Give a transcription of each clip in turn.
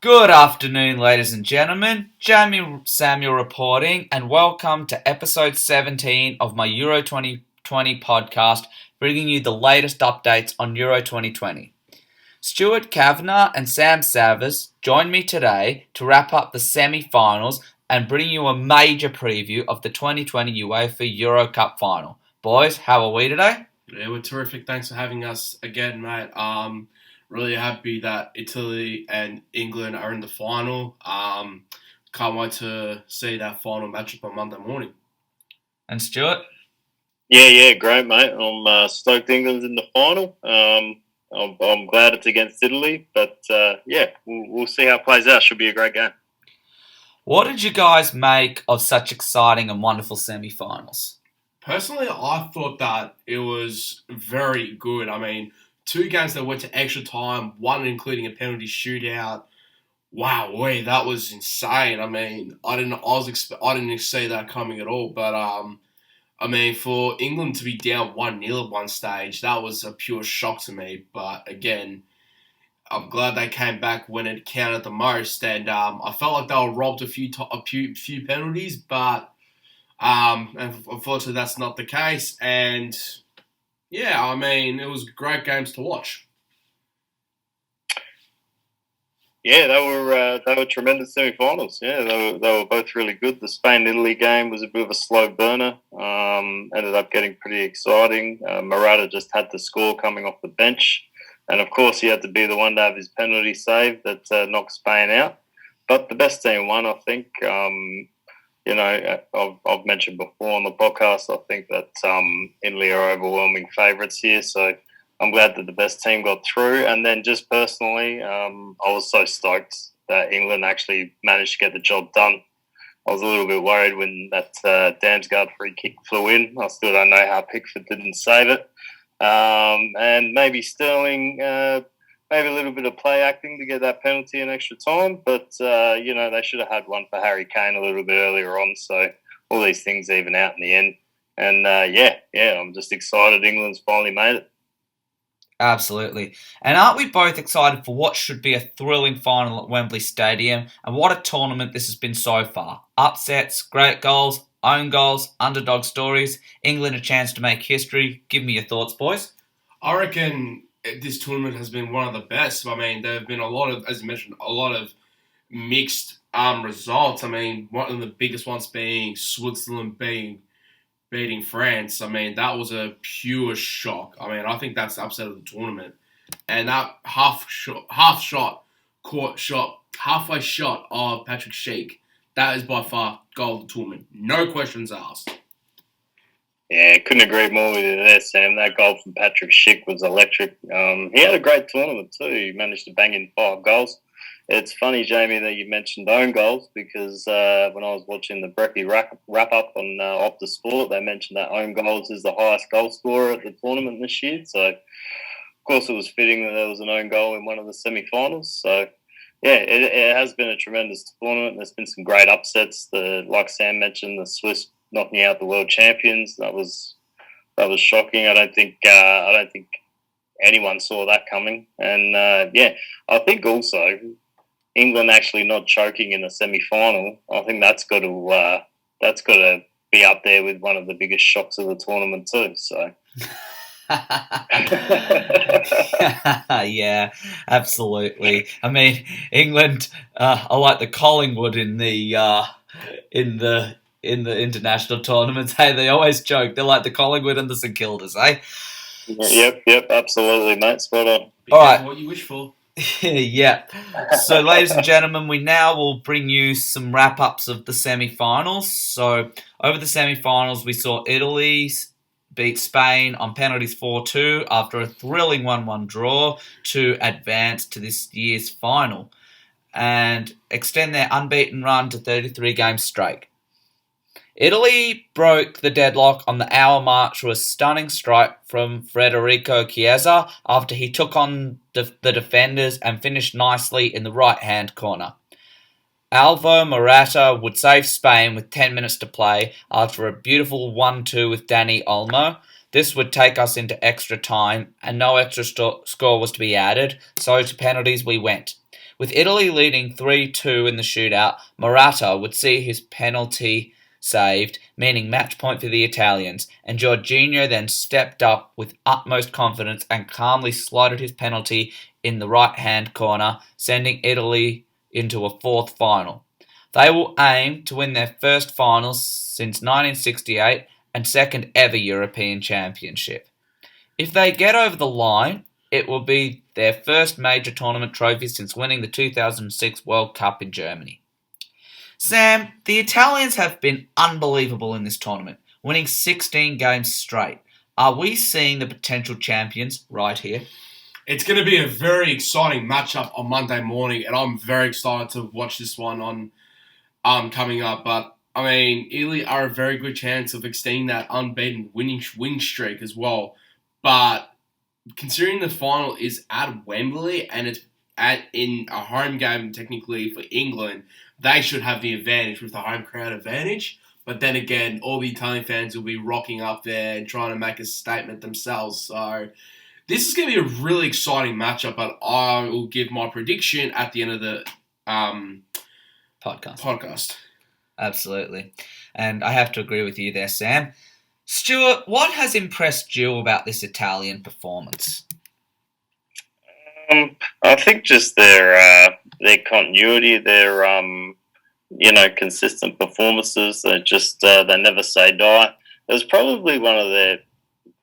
Good afternoon, ladies and gentlemen. Jamie Samuel reporting, and welcome to episode 17 of my Euro 2020 podcast, bringing you the latest updates on Euro 2020. Stuart, Kavanagh, and Savvas join me today to wrap up the semi-finals and bring you a major preview of the 2020 UEFA Euro Cup final. Boys, how are we today? Yeah, we're terrific. Thanks for having us again, mate. Really happy that Italy and England are in the final. Can't wait to see that final matchup on Monday morning. And Stuart? Yeah, great, mate. I'm stoked England's in the final. I'm glad it's against Italy, but we'll see how it plays out. Should be a great game. What did you guys make of such exciting and wonderful semi-finals? Personally, I thought that it was very good. I mean, 2 games that went to extra time, one including a penalty shootout. Wow, that was insane. I mean, I didn't see that coming at all. But I mean, for England to be down 1-0 at one stage, that was a pure shock to me. But again, I'm glad they came back when it counted the most, and I felt like they were robbed a few penalties, but unfortunately that's not the case. And yeah, I mean, it was great games to watch. Yeah, they were tremendous semi-finals. Yeah, they were both really good. The Spain-Italy game was a bit of a slow burner. Ended up getting pretty exciting. Morata just had to score coming off the bench, and of course he had to be the one to have his penalty save that knocked Spain out. But the best team won, I think. I've mentioned before on the podcast, I think that Italy are overwhelming favourites here, so I'm glad that the best team got through. And then just personally, I was so stoked that England actually managed to get the job done. I was a little bit worried when that Damsgaard free kick flew in. I still don't know how Pickford didn't save it. And maybe Sterling... maybe a little bit of play acting to get that penalty in extra time, but, they should have had one for Harry Kane a little bit earlier on, so all these things even out in the end. And, I'm just excited England's finally made it. Absolutely. And aren't we both excited for what should be a thrilling final at Wembley Stadium? And what a tournament this has been so far. Upsets, great goals, own goals, underdog stories. England a chance to make history. Give me your thoughts, boys. I reckon this tournament has been one of the best. I mean, there have been a lot of, as you mentioned, a lot of mixed results. I mean, one of the biggest ones being Switzerland beating France. I mean, that was a pure shock. I mean, I think that's the upset of the tournament. And that halfway shot of Patrick Schick, that is by far goal of the tournament. No questions asked. Yeah, couldn't agree more with you there, Sam. That goal from Patrick Schick was electric. He had a great tournament too. He managed to bang in 5 goals. It's funny, Jamie, that you mentioned own goals because when I was watching the Breckley wrap-up on Optus Sport, they mentioned that own goals is the highest goal scorer at the tournament this year. So, of course, it was fitting that there was an own goal in one of the semi-finals. So, yeah, it has been a tremendous tournament. There's been some great upsets. Like Sam mentioned, the Swiss knocking out the world champions. That was shocking. I don't think anyone saw that coming. And I think also England actually not choking in the semi-final. I think that's got to be up there with one of the biggest shocks of the tournament too. So. Yeah, absolutely. I mean, England are like the Collingwood in the international tournaments. Hey, they always joke. They're like the Collingwood and the St Kildas, eh? Yep, absolutely, mate. Spot on. All right. What you wish for. Yeah. So, ladies and gentlemen, we now will bring you some wrap-ups of the semi-finals. So, over the semi-finals, we saw Italy beat Spain on penalties 4-2 after a thrilling 1-1 draw to advance to this year's final and extend their unbeaten run to 33 games straight. Italy broke the deadlock on the hour mark through a stunning strike from Federico Chiesa after he took on the defenders and finished nicely in the right-hand corner. Alvaro Morata would save Spain with 10 minutes to play after a beautiful 1-2 with Dani Olmo. This would take us into extra time, and no extra score was to be added, so to penalties we went. With Italy leading 3-2 in the shootout, Morata would see his penalty saved, meaning match point for the Italians, and Jorginho then stepped up with utmost confidence and calmly slotted his penalty in the right-hand corner, sending Italy into a fourth final. They will aim to win their first finals since 1968 and second ever European Championship. If they get over the line, it will be their first major tournament trophy since winning the 2006 World Cup in Germany. Sam, the Italians have been unbelievable in this tournament, winning 16 games straight. Are we seeing the potential champions right here? It's going to be a very exciting matchup on Monday morning, and I'm very excited to watch this one on coming up. But I mean, Italy are a very good chance of extending that unbeaten win streak as well. But considering the final is at Wembley and it's in a home game technically for England, they should have the advantage with the home crowd advantage. But then again, all the Italian fans will be rocking up there and trying to make a statement themselves. So this is going to be a really exciting matchup, but I will give my prediction at the end of the podcast. Absolutely. And I have to agree with you there, Sam. Stuart, what has impressed you about this Italian performance? I think just their continuity, their consistent performances. They never say die. It was probably one of their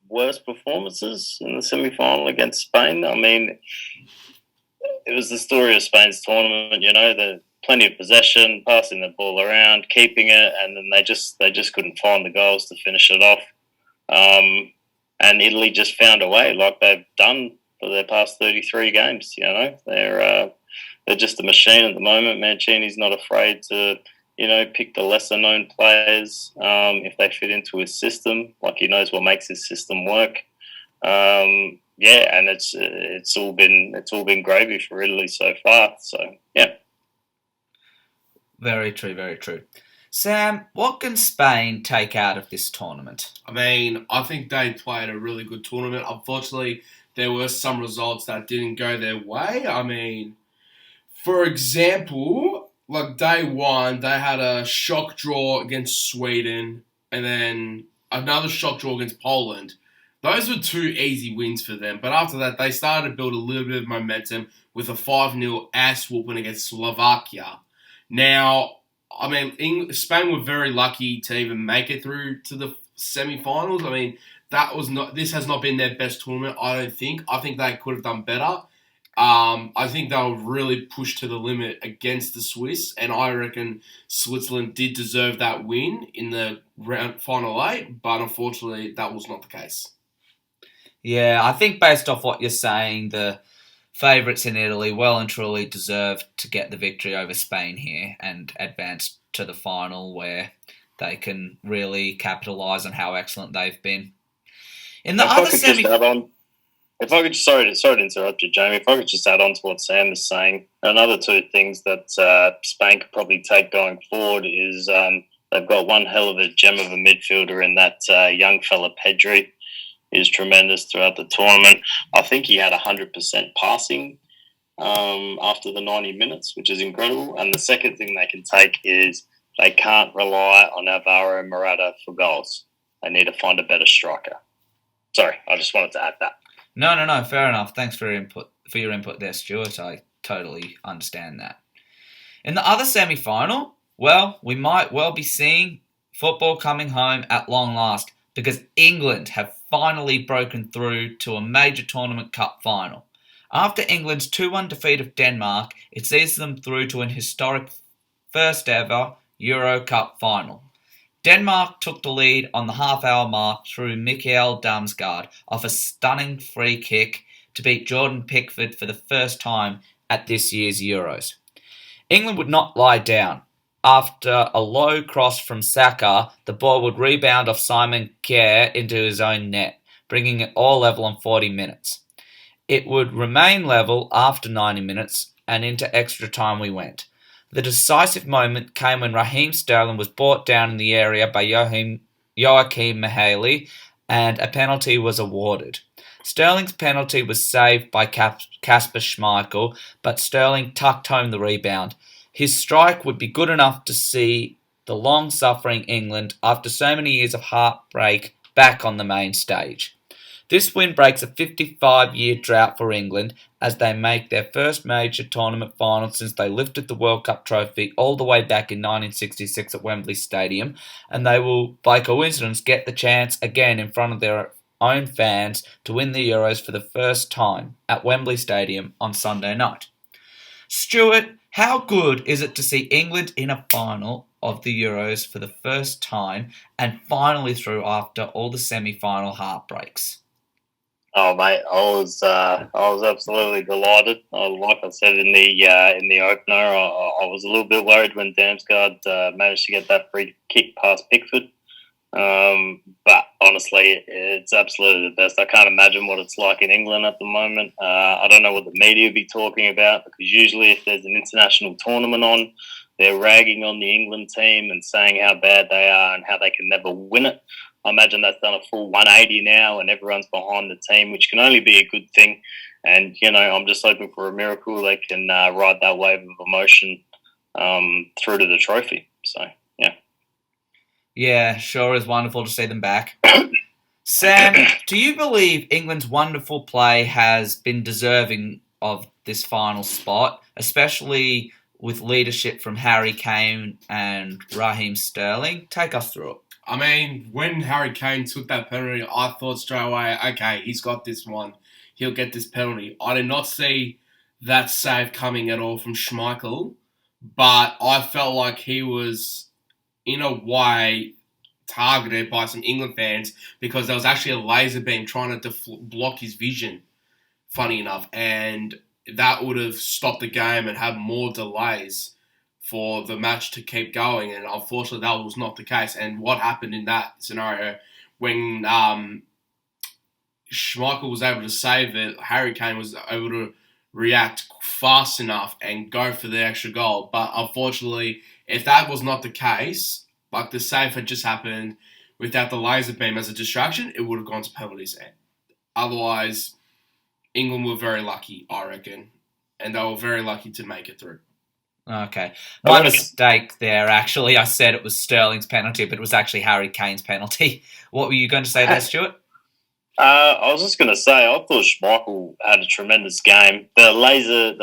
worst performances in the semi-final against Spain. I mean, it was the story of Spain's tournament. The plenty of possession, passing the ball around, keeping it, and then they just couldn't find the goals to finish it off. And Italy just found a way, like they've done for their past 33 games. They're just a machine at the moment. Mancini's not afraid to pick the lesser known players if they fit into his system. Like, he knows what makes his system work. And it's all been gravy for Italy so far. So yeah. Very true, very true. Sam, what can Spain take out of this tournament? I mean, I think they played a really good tournament. Unfortunately, there were some results that didn't go their way. I mean, for example, like day one, they had a shock draw against Sweden and then another shock draw against Poland. Those were two easy wins for them. But after that, they started to build a little bit of momentum with a 5-0 ass whooping against Slovakia. Now, I mean, Spain were very lucky to even make it through to the semi-finals. I mean, this has not been their best tournament, I don't think. I think they could have done better. I think they were really pushed to the limit against the Swiss, and I reckon Switzerland did deserve that win in the final 8, but unfortunately, that was not the case. Yeah, I think based off what you're saying, the favourites in Italy well and truly deserve to get the victory over Spain here and advance to the final where they can really capitalise on how excellent they've been. In the other semi... If I could, sorry to interrupt you, Jamie. If I could just add on to what Sam was saying, another two things that Spain could probably take going forward is they've got one hell of a gem of a midfielder in that young fella Pedri. Is tremendous throughout the tournament. I think he had 100% passing after the 90 minutes, which is incredible. And the second thing they can take is they can't rely on Alvaro Morata for goals. They need to find a better striker. Sorry, I just wanted to add that. No, fair enough. Thanks for your input there, Stuart. I totally understand that. In the other semi-final, well, we might well be seeing football coming home at long last because England have finally broken through to a major tournament cup final. After England's 2-1 defeat of Denmark, it sees them through to an historic first ever Euro Cup final. Denmark took the lead on the half-hour mark through Mikael Damsgaard off a stunning free kick to beat Jordan Pickford for the first time at this year's Euros. England would not lie down. After a low cross from Saka, the ball would rebound off Simon Kjær into his own net, bringing it all level on 40 minutes. It would remain level after 90 minutes, and into extra time we went. The decisive moment came when Raheem Sterling was brought down in the area by Joachim Mahaley and a penalty was awarded. Sterling's penalty was saved by Kasper Schmeichel, but Sterling tucked home the rebound. His strike would be good enough to see the long-suffering England, after so many years of heartbreak, back on the main stage. This win breaks a 55-year drought for England as they make their first major tournament final since they lifted the World Cup trophy all the way back in 1966 at Wembley Stadium, and they will, by coincidence, get the chance again in front of their own fans to win the Euros for the first time at Wembley Stadium on Sunday night. Stuart, how good is it to see England in a final of the Euros for the first time and finally through after all the semi-final heartbreaks? Oh mate, I was absolutely delighted. Like I said in the opener, I was a little bit worried when Damsgaard managed to get that free kick past Pickford. But honestly, it's absolutely the best. I can't imagine what it's like in England at the moment. I don't know what the media will be talking about, because usually if there's an international tournament on, they're ragging on the England team and saying how bad they are and how they can never win it. I imagine that's done a full 180 now and everyone's behind the team, which can only be a good thing. And, I'm just hoping for a miracle they can ride that wave of emotion through to the trophy. So, yeah. Yeah, sure is wonderful to see them back. Sam, do you believe England's wonderful play has been deserving of this final spot, especially with leadership from Harry Kane and Raheem Sterling? Take us through it. I mean, when Harry Kane took that penalty, I thought straight away, okay, he's got this one. He'll get this penalty. I did not see that save coming at all from Schmeichel, but I felt like he was, in a way, targeted by some England fans because there was actually a laser beam trying to block his vision, funny enough, and that would have stopped the game and had more delays for the match to keep going, and unfortunately that was not the case. And what happened in that scenario, when Schmeichel was able to save it, Harry Kane was able to react fast enough and go for the extra goal. But unfortunately, if that was not the case, like the save had just happened without the laser beam as a distraction, it would have gone to penalties. Otherwise, England were very lucky, I reckon, and they were very lucky to make it through. Okay. My mistake there, actually. I said it was Sterling's penalty, but it was actually Harry Kane's penalty. What were you going to say there, Stuart? I was just going to say, I thought Schmeichel had a tremendous game. The laser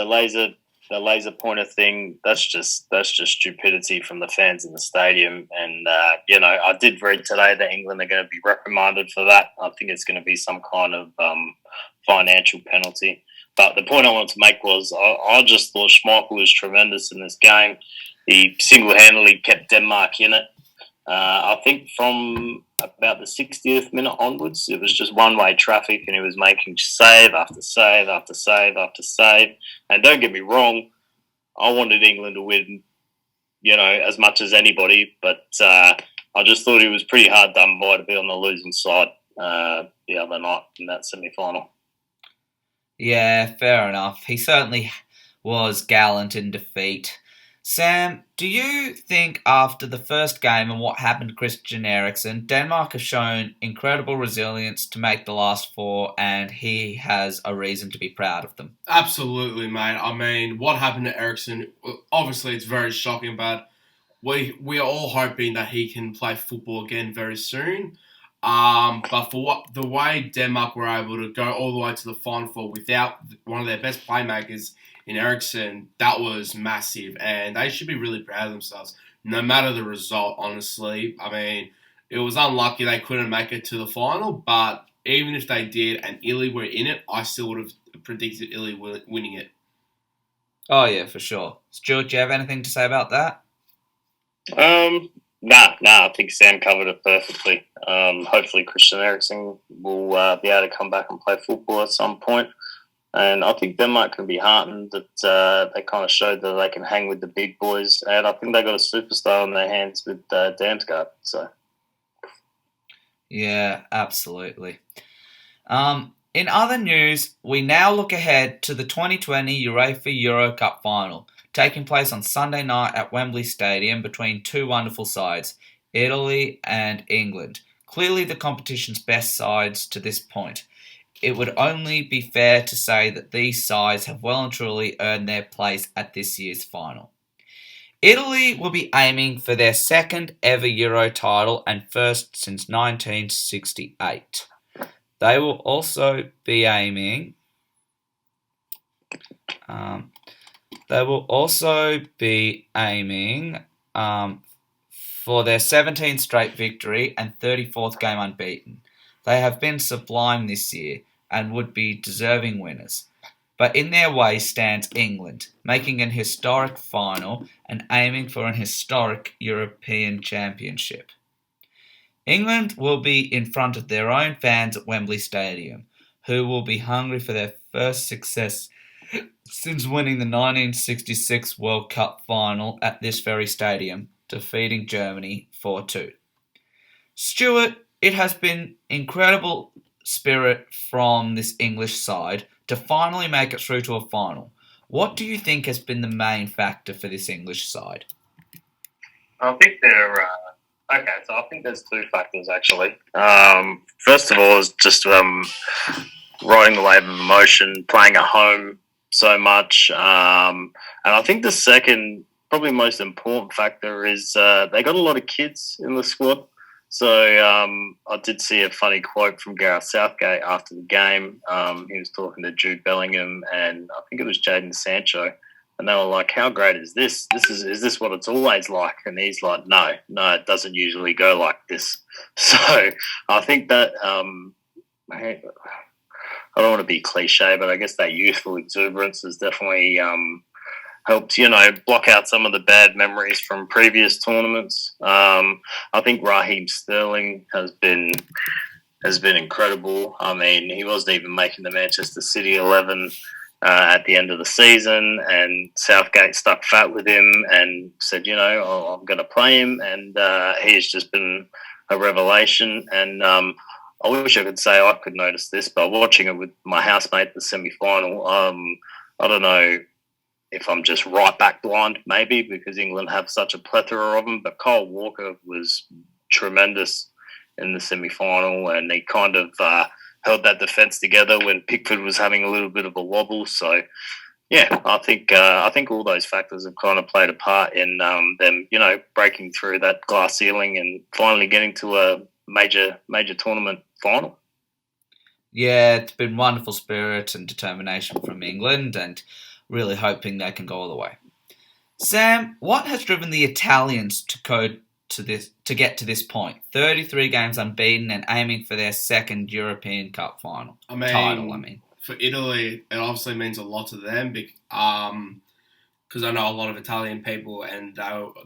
pointer thing, that's just stupidity from the fans in the stadium. And, I did read today that England are going to be reprimanded for that. I think it's going to be some kind of financial penalty. But the point I wanted to make was I just thought Schmeichel was tremendous in this game. He single-handedly kept Denmark in it. I think from about the 60th minute onwards, it was just one-way traffic and he was making save after save after save after save. And don't get me wrong, I wanted England to win, as much as anybody. But I just thought he was pretty hard done by to be on the losing side the other night in that semi-final. Yeah, fair enough. He certainly was gallant in defeat. Sam, do you think after the first game and what happened to Christian Eriksen, Denmark have shown incredible resilience to make the last four and he has a reason to be proud of them? Absolutely, mate. I mean, what happened to Eriksen, obviously it's very shocking, but we are all hoping that he can play football again very soon. But for the way Denmark were able to go all the way to the Final Four without one of their best playmakers in Eriksen, that was massive. And they should be really proud of themselves, no matter the result, honestly. I mean, it was unlucky they couldn't make it to the final, but even if they did and Italy were in it, I still would have predicted Italy winning it. Oh, yeah, for sure. Stuart, do you have anything to say about that? Nah, I think Sam covered it perfectly. Hopefully Christian Eriksen will be able to come back and play football at some point. And I think Denmark can be heartened that they kind of showed that they can hang with the big boys. And I think they got a superstar on their hands with Damsgaard. So. Yeah, absolutely. In other news, we now look ahead to the 2020 UEFA Euro Cup final, taking place on Sunday night at Wembley Stadium between two wonderful sides, Italy and England, clearly the competition's best sides to this point. It would only be fair to say that these sides have well and truly earned their place at this year's final. Italy will be aiming for their second ever Euro title and first since 1968. They will also be aiming. For their 17th straight victory and 34th game unbeaten. They have been sublime this year and would be deserving winners. But in their way stands England, making an historic final and aiming for an historic European Championship. England will be in front of their own fans at Wembley Stadium, who will be hungry for their first success since winning the 1966 World Cup final at this very stadium, defeating Germany 4-2. Stuart, it has been incredible spirit from this English side to finally make it through to a final. What do you think has been the main factor for this English side? I think so I think there's two factors actually. First of all is just riding the wave of emotion, playing at home so much, and I think the second, probably most important factor is they got a lot of kids in the squad. So I did see a funny quote from Gareth Southgate after the game. He was talking to Jude Bellingham and I think it was Jadon Sancho, and they were like, "How great is this? Is this what it's always like?" And he's like, "No, it doesn't usually go like this." So I think that I don't want to be cliche, but I guess that youthful exuberance has definitely helped, block out some of the bad memories from previous tournaments. I think Raheem Sterling has been incredible. I mean, he wasn't even making the Manchester City 11 at the end of the season, and Southgate stuck fat with him and said, I'm going to play him, and he's just been a revelation. And I wish I could say I could notice this, but watching it with my housemate, the semi-final, I don't know if I'm just right back blind, maybe, because England have such a plethora of them. But Kyle Walker was tremendous in the semi-final, and he kind of held that defence together when Pickford was having a little bit of a wobble. So, yeah, I think all those factors have kind of played a part in them, breaking through that glass ceiling and finally getting to a major tournament final. Yeah, it's been wonderful spirit and determination from England, and really hoping they can go all the way. Sam, what has driven the Italians to get to this point? 33 games unbeaten and aiming for their second European Cup title. For Italy, it obviously means a lot to them because I know a lot of Italian people and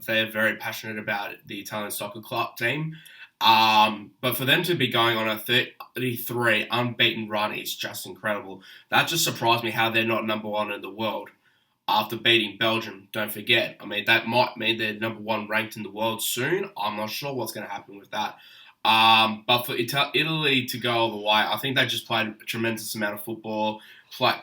they're very passionate about the Italian soccer club team. But for them to be going on a 33 unbeaten run is just incredible. That just surprised me how they're not number one in the world after beating Belgium. Don't forget. I mean, that might mean they're number one ranked in the world soon. I'm not sure what's going to happen with that. But for Italy to go all the way, I think they just played a tremendous amount of football.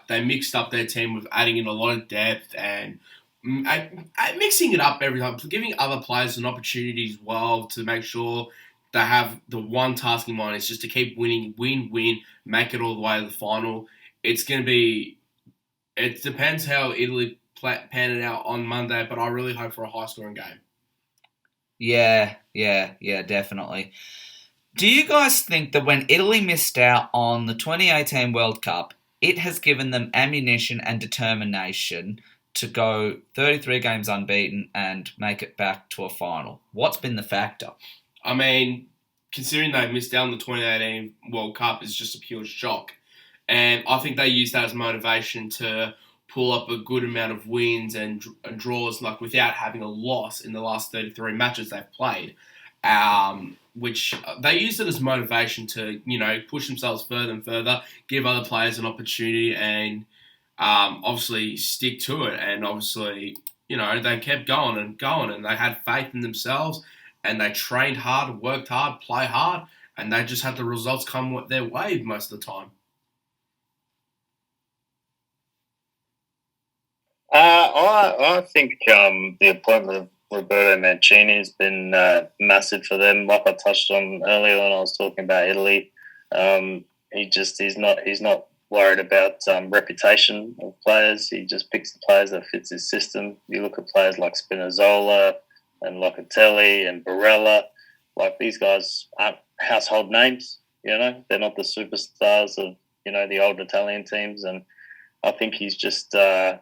They mixed up their team with adding in a lot of depth and mixing it up every time, giving other players an opportunity as well to make sure they have the one task in mind is just to keep winning, win, make it all the way to the final. It depends how Italy pan it out on Monday, but I really hope for a high-scoring game. Yeah, definitely. Do you guys think that when Italy missed out on the 2018 World Cup, it has given them ammunition and determination to go 33 games unbeaten and make it back to a final? What's been the factor? I mean, considering they missed out on the 2018 World Cup is just a pure shock. And I think they used that as motivation to pull up a good amount of wins and draws without having a loss in the last 33 matches they've played. Which they used it as motivation to, push themselves further and further, give other players an opportunity and obviously stick to it. And obviously, they kept going and they had faith in themselves. And they trained hard, worked hard, play hard, and they just had the results come their way most of the time. I think the appointment of Roberto Mancini has been massive for them. Like I touched on earlier when I was talking about Italy, he's not worried about reputation of players. He just picks the players that fits his system. You look at players like Spinazzola and Locatelli and Barella. Like, these guys aren't household names. They're not the superstars of the old Italian teams, and I think he's just a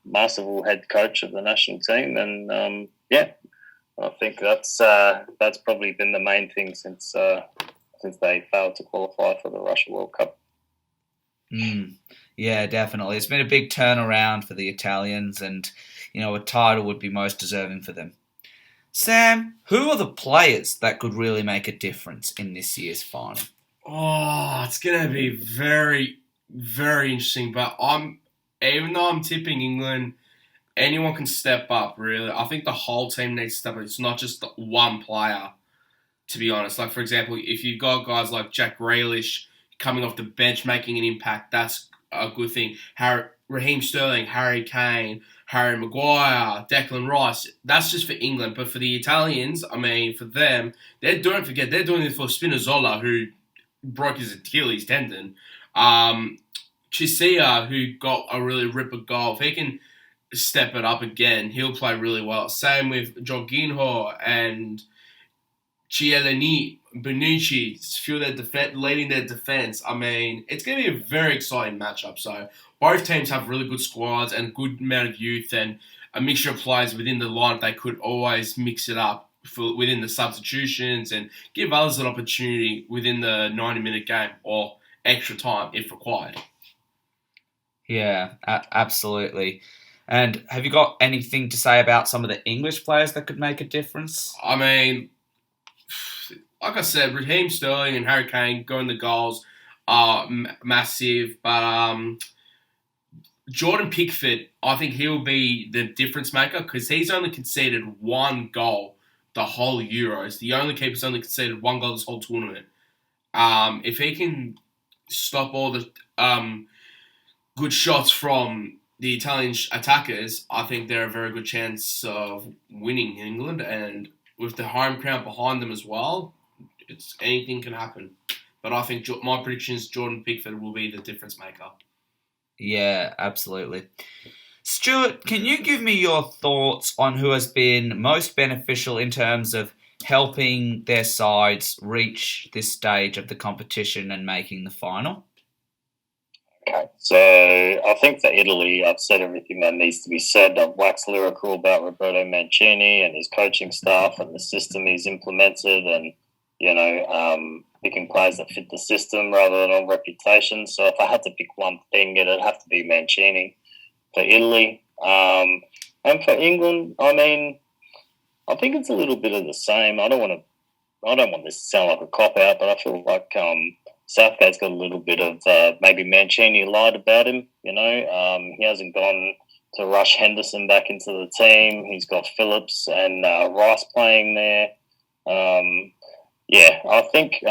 masterful head coach of the national team, and I think that's probably been the main thing since they failed to qualify for the Russia World Cup. Yeah, definitely. It's been a big turnaround for the Italians, and a title would be most deserving for them. Sam, who are the players that could really make a difference in this year's final? Oh, it's going to be very, very interesting. But even though I'm tipping England, anyone can step up, really. I think the whole team needs to step up. It's not just one player, to be honest. Like, for example, if you've got guys like Jack Grealish coming off the bench making an impact, that's a good thing. Raheem Sterling, Harry Kane, Harry Maguire, Declan Rice, that's just for England. But for the Italians, for them, don't forget, they're doing it for Spinazzola, who broke his Achilles tendon. Chisia, who got a really ripper goal. If he can step it up again, he'll play really well. Same with Jorginho and Chiellini, Bonucci, leading their defense. It's going to be a very exciting matchup. So both teams have really good squads and a good amount of youth and a mixture of players within the lineup. They could always mix it up within the substitutions and give others an opportunity within the 90-minute game or extra time if required. Yeah, absolutely. And have you got anything to say about some of the English players that could make a difference? Like I said, Raheem Sterling and Harry Kane going the goals are massive, but Jordan Pickford, I think he'll be the difference maker because he's only conceded one goal the whole Euros. The only keeper's only conceded one goal this whole tournament. If he can stop all the good shots from the Italian attackers, I think they're a very good chance of winning England, and with the home crowd behind them as well, anything can happen. But I think my prediction is Jordan Pickford will be the difference maker. Yeah, absolutely. Stuart, can you give me your thoughts on who has been most beneficial in terms of helping their sides reach this stage of the competition and making the final? Okay, so I think for Italy, I've said everything that needs to be said. I've waxed lyrical about Roberto Mancini and his coaching staff and the system he's implemented, and picking players that fit the system rather than on reputation. So if I had to pick one thing, it'd have to be Mancini for Italy. And for England, I think it's a little bit of the same. I don't want this to sound like a cop out, but I feel like Southgate's got a little bit of maybe Mancini lied about him. He hasn't gone to rush Henderson back into the team. He's got Phillips and Rice playing there. I think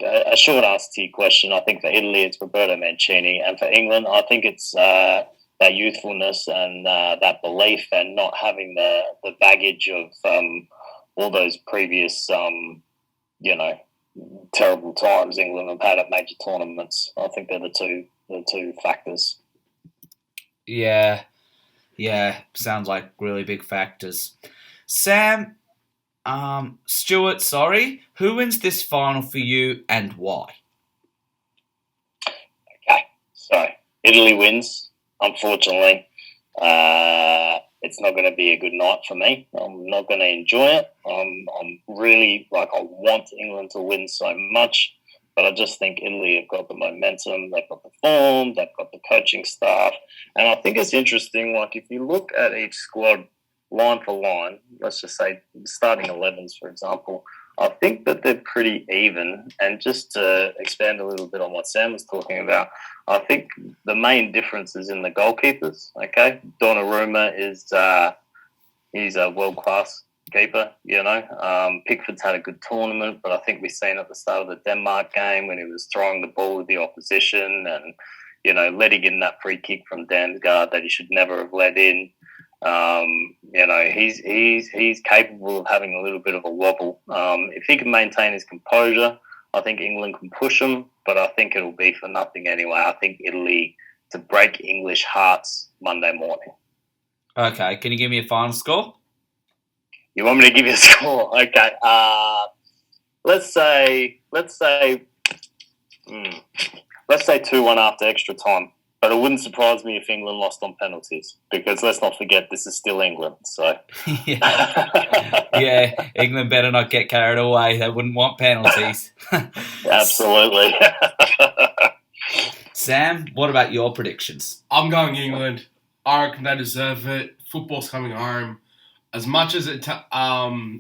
a short answer to your question, I think for Italy it's Roberto Mancini, and for England I think it's that youthfulness and that belief and not having the baggage of all those previous terrible times England have had at major tournaments. I think they're the two factors. Yeah, sounds like really big factors. Sam, Stuart, who wins this final for you and why? Okay, so Italy wins, unfortunately. It's not going to be a good night for me. I'm not going to enjoy it. I'm really, I want England to win so much, but I just think Italy have got the momentum, they've got the form, they've got the coaching staff, and I think it's interesting, if you look at each squad line for line, let's just say starting 11s, for example, I think that they're pretty even. And just to expand a little bit on what Sam was talking about, I think the main difference is in the goalkeepers. Okay, Donnarumma he's a world-class keeper. Pickford's had a good tournament, but I think we've seen at the start of the Denmark game when he was throwing the ball with the opposition, and letting in that free kick from Damsgaard that he should never have let in. He's capable of having a little bit of a wobble. If he can maintain his composure, I think England can push him, but I think it'll be for nothing anyway. I think Italy to break English hearts Monday morning. Okay, can you give me a final score? You want me to give you a score? Okay. Let's say 2-1 after extra time. But it wouldn't surprise me if England lost on penalties, because let's not forget this is still England. So yeah, England better not get carried away. They wouldn't want penalties. Absolutely. Sam, what about your predictions? I'm going England. I reckon they deserve it. Football's coming home. As much as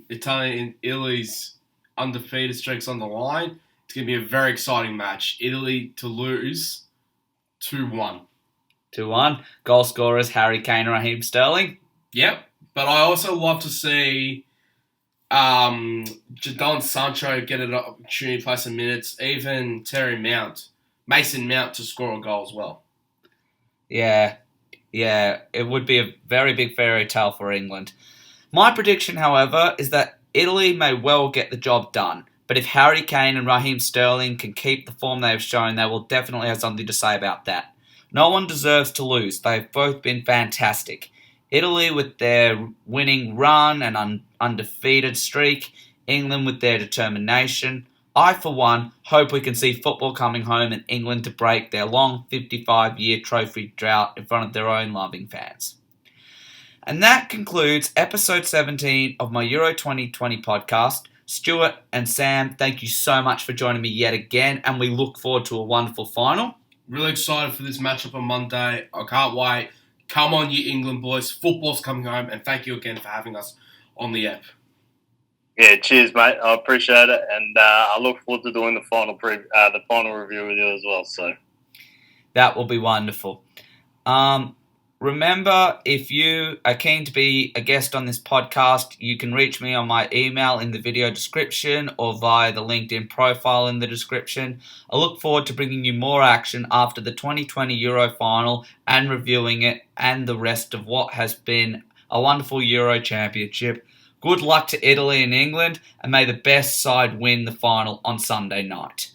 Italy's undefeated streak's on the line, it's going to be a very exciting match. Italy to lose 2-1. 2-1. Goal scorers, Harry Kane and Raheem Sterling. Yep. But I also love to see Jadon Sancho get an opportunity to play some minutes. Even Mason Mount to score a goal as well. Yeah, it would be a very big fairy tale for England. My prediction, however, is that Italy may well get the job done. But if Harry Kane and Raheem Sterling can keep the form they have shown, they will definitely have something to say about that. No one deserves to lose. They've both been fantastic. Italy with their winning run and undefeated streak. England with their determination. I, for one, hope we can see football coming home and England to break their long 55-year trophy drought in front of their own loving fans. And that concludes episode 17 of my Euro 2020 podcast. Stuart and Sam, thank you so much for joining me yet again, and we look forward to a wonderful final. Really excited for this matchup on Monday. I can't wait. Come on, you England boys. Football's coming home, and thank you again for having us on the app. Yeah, cheers, mate. I appreciate it, and I look forward to doing the final review with you as well. So that will be wonderful. Remember, if you are keen to be a guest on this podcast, you can reach me on my email in the video description or via the LinkedIn profile in the description. I look forward to bringing you more action after the 2020 Euro final and reviewing it and the rest of what has been a wonderful Euro championship. Good luck to Italy and England, and may the best side win the final on Sunday night.